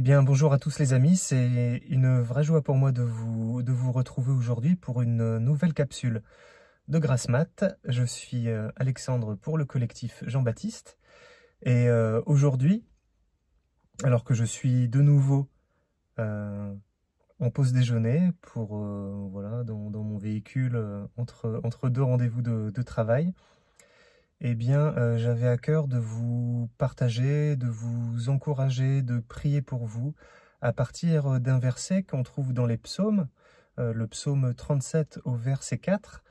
bien, bonjour à tous les amis, c'est une vraie joie pour moi de vous retrouver aujourd'hui pour une nouvelle capsule de Grasse Mat. Je suis Alexandre pour le collectif Jean-Baptiste et aujourd'hui, alors que je suis de nouveau en pause déjeuner pour voilà dans mon véhicule entre deux rendez-vous de travail, eh bien, j'avais à cœur de vous partager, de vous encourager, de prier pour vous, à partir d'un verset qu'on trouve dans les psaumes, le psaume 37 au verset 4,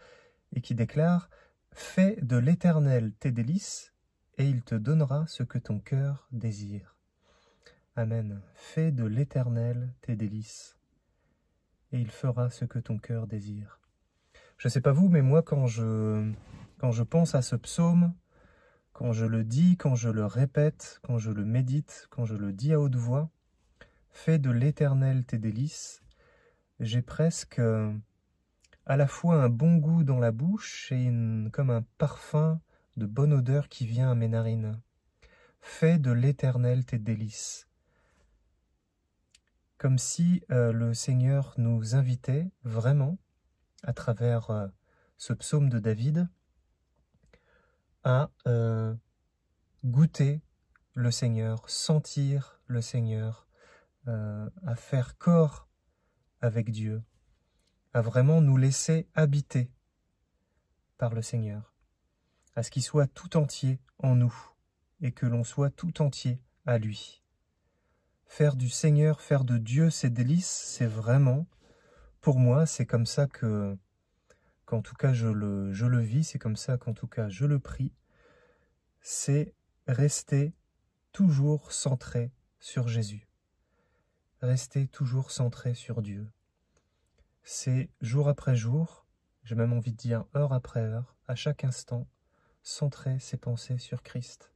et qui déclare « Fais de l'Éternel tes délices, et il te donnera ce que ton cœur désire. » Amen. Fais de l'Éternel tes délices, et il fera ce que ton cœur désire. Je ne sais pas vous, mais moi, quand je pense à ce psaume, quand je le dis, quand je le répète, quand je le médite, quand je le dis à haute voix, fais de l'Éternel tes délices, j'ai presque à la fois un bon goût dans la bouche et comme un parfum de bonne odeur qui vient à mes narines. Fais de l'Éternel tes délices. Comme si le Seigneur nous invitait vraiment, à travers ce psaume de David, à goûter le Seigneur, sentir le Seigneur, à faire corps avec Dieu, à vraiment nous laisser habiter par le Seigneur, à ce qu'il soit tout entier en nous et que l'on soit tout entier à lui. Faire du Seigneur, faire de Dieu ses délices, c'est vraiment, pour moi, c'est comme ça qu'en tout cas je le vis, c'est comme ça qu'en tout cas je le prie, c'est rester toujours centré sur Jésus. Rester toujours centré sur Dieu. C'est jour après jour, j'ai même envie de dire heure après heure, à chaque instant, centrer ses pensées sur Christ.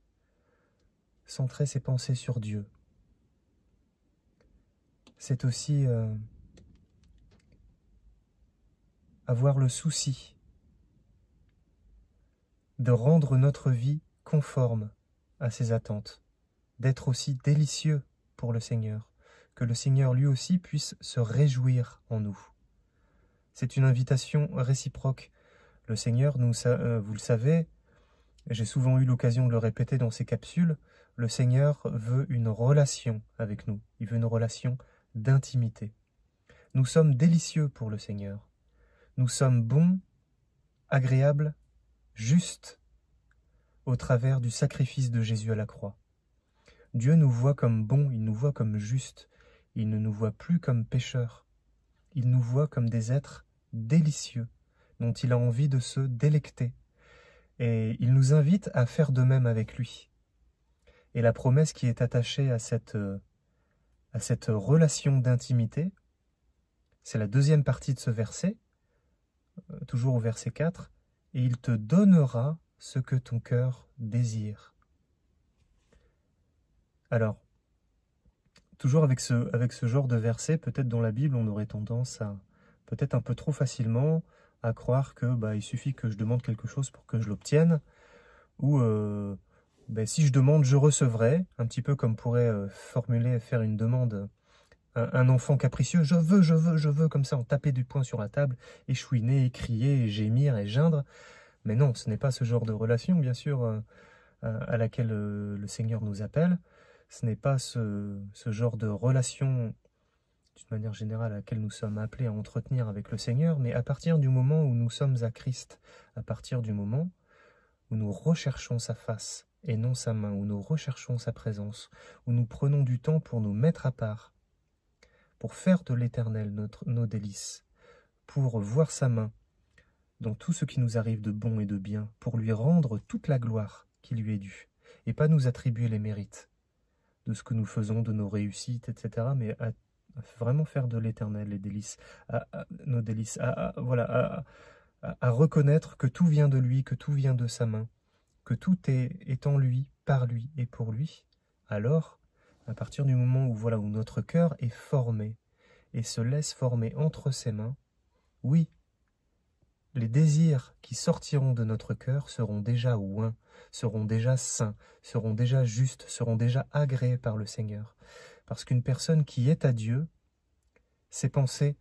Centrer ses pensées sur Dieu. C'est aussi avoir le souci de rendre notre vie conforme à ses attentes, d'être aussi délicieux pour le Seigneur, que le Seigneur lui aussi puisse se réjouir en nous. C'est une invitation réciproque. Le Seigneur, vous le savez, j'ai souvent eu l'occasion de le répéter dans ces capsules, le Seigneur veut une relation avec nous. Il veut une relation d'intimité. Nous sommes délicieux pour le Seigneur. Nous sommes bons, agréables, justes au travers du sacrifice de Jésus à la croix. Dieu nous voit comme bons, il nous voit comme justes. Il ne nous voit plus comme pécheurs. Il nous voit comme des êtres délicieux, dont il a envie de se délecter. Et il nous invite à faire de même avec lui. Et la promesse qui est attachée à cette relation d'intimité, c'est la deuxième partie de ce verset, toujours au verset 4, « Et il te donnera ce que ton cœur désire. » Alors, toujours avec ce genre de verset, peut-être dans la Bible, on aurait tendance à, peut-être un peu trop facilement, à croire que il suffit que je demande quelque chose pour que je l'obtienne, ou si je demande, je recevrai, un petit peu comme pourrait faire une demande un enfant capricieux, je veux, comme ça, en taper du poing sur la table, et chouiner, et crier, et gémir, et geindre. Mais non, ce n'est pas ce genre de relation, bien sûr, à laquelle le Seigneur nous appelle. Ce n'est pas ce genre de relation, d'une manière générale, à laquelle nous sommes appelés à entretenir avec le Seigneur, mais à partir du moment où nous sommes à Christ, à partir du moment où nous recherchons sa face et non sa main, où nous recherchons sa présence, où nous prenons du temps pour nous mettre à part, pour faire de l'Éternel nos délices, pour voir sa main dans tout ce qui nous arrive de bon et de bien, pour lui rendre toute la gloire qui lui est due, et pas nous attribuer les mérites de ce que nous faisons, de nos réussites, etc., mais à vraiment faire de l'Éternel les délices, nos délices, à reconnaître que tout vient de lui, que tout vient de sa main, que tout est en lui, par lui et pour lui. Alors, à partir du moment où notre cœur est formé et se laisse former entre ses mains, oui, les désirs qui sortiront de notre cœur seront déjà seront déjà saints, seront déjà justes, seront déjà agréés par le Seigneur. Parce qu'une personne qui est à Dieu, ses pensées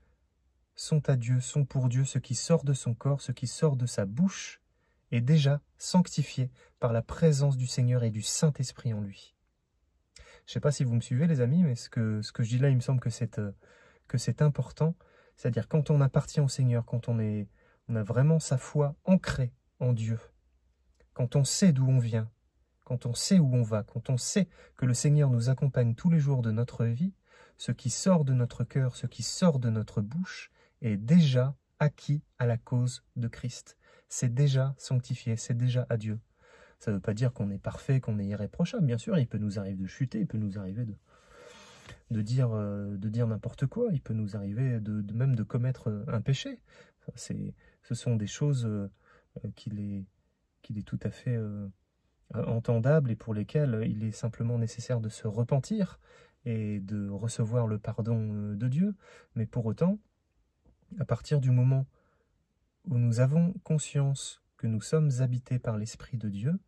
sont à Dieu, sont pour Dieu. Ce qui sort de son corps, ce qui sort de sa bouche est déjà sanctifié par la présence du Seigneur et du Saint-Esprit en lui. Je ne sais pas si vous me suivez les amis, mais ce que je dis là, il me semble que c'est important. C'est-à-dire quand on appartient au Seigneur, quand on a vraiment sa foi ancrée en Dieu, quand on sait d'où on vient, quand on sait où on va, quand on sait que le Seigneur nous accompagne tous les jours de notre vie, ce qui sort de notre cœur, ce qui sort de notre bouche est déjà acquis à la cause de Christ. C'est déjà sanctifié, c'est déjà à Dieu. Ça ne veut pas dire qu'on est parfait, qu'on est irréprochable. Bien sûr, il peut nous arriver de chuter, il peut nous arriver de dire n'importe quoi, il peut nous arriver même de commettre un péché. Ce sont des choses qu'il est tout à fait entendables et pour lesquelles il est simplement nécessaire de se repentir et de recevoir le pardon de Dieu. Mais pour autant, à partir du moment où nous avons conscience que nous sommes habités par l'Esprit de Dieu,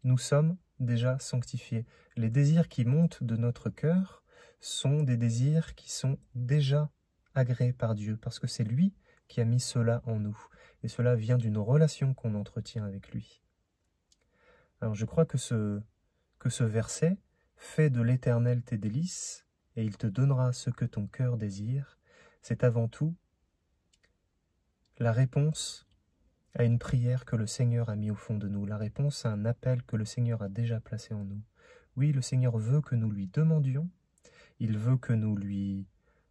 nous sommes déjà sanctifiés. Les désirs qui montent de notre cœur sont des désirs qui sont déjà agréés par Dieu, parce que c'est lui qui a mis cela en nous. Et cela vient d'une relation qu'on entretient avec lui. Alors je crois que ce verset « Fais de l'Éternel tes délices, et il te donnera ce que ton cœur désire », c'est avant tout la réponse à une prière que le Seigneur a mis au fond de nous, la réponse à un appel que le Seigneur a déjà placé en nous. Oui, le Seigneur veut que nous lui demandions, il veut que nous lui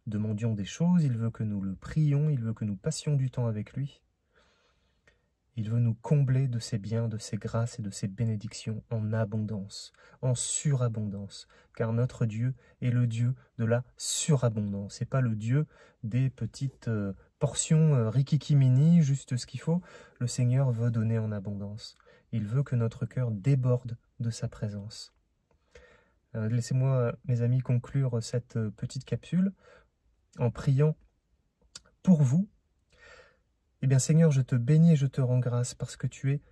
demandions des choses, il veut que nous le prions, il veut que nous passions du temps avec lui. Il veut nous combler de ses biens, de ses grâces et de ses bénédictions en abondance, en surabondance, car notre Dieu est le Dieu de la surabondance, et pas le Dieu des petites portions rikiki-mini, juste ce qu'il faut. Le Seigneur veut donner en abondance. Il veut que notre cœur déborde de sa présence. Laissez-moi, mes amis, conclure cette petite capsule en priant pour vous. Eh bien, Seigneur, je te bénis et je te rends grâce parce que tu es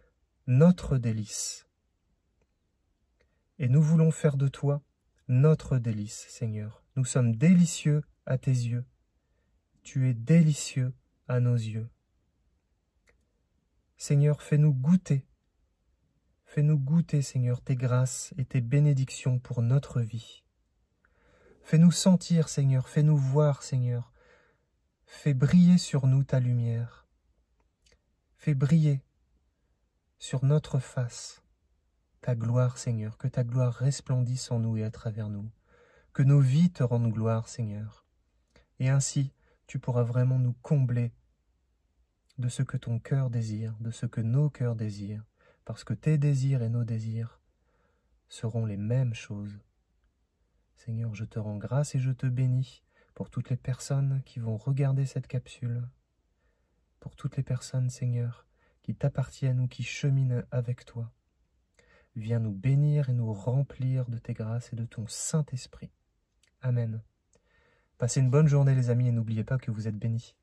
notre délice. Et nous voulons faire de toi notre délice, Seigneur. Nous sommes délicieux à tes yeux. Tu es délicieux à nos yeux. Seigneur, fais-nous goûter. Fais-nous goûter, Seigneur, tes grâces et tes bénédictions pour notre vie. Fais-nous sentir, Seigneur, fais-nous voir, Seigneur. Fais briller sur nous ta lumière. Fais briller sur notre face ta gloire, Seigneur, que ta gloire resplendisse en nous et à travers nous, que nos vies te rendent gloire, Seigneur. Et ainsi, tu pourras vraiment nous combler de ce que ton cœur désire, de ce que nos cœurs désirent, parce que tes désirs et nos désirs seront les mêmes choses. Seigneur, je te rends grâce et je te bénis pour toutes les personnes qui vont regarder cette capsule, pour toutes les personnes, Seigneur, qui t'appartiennent ou qui cheminent avec toi. Viens nous bénir et nous remplir de tes grâces et de ton Saint-Esprit. Amen. Passez une bonne journée les amis et n'oubliez pas que vous êtes bénis.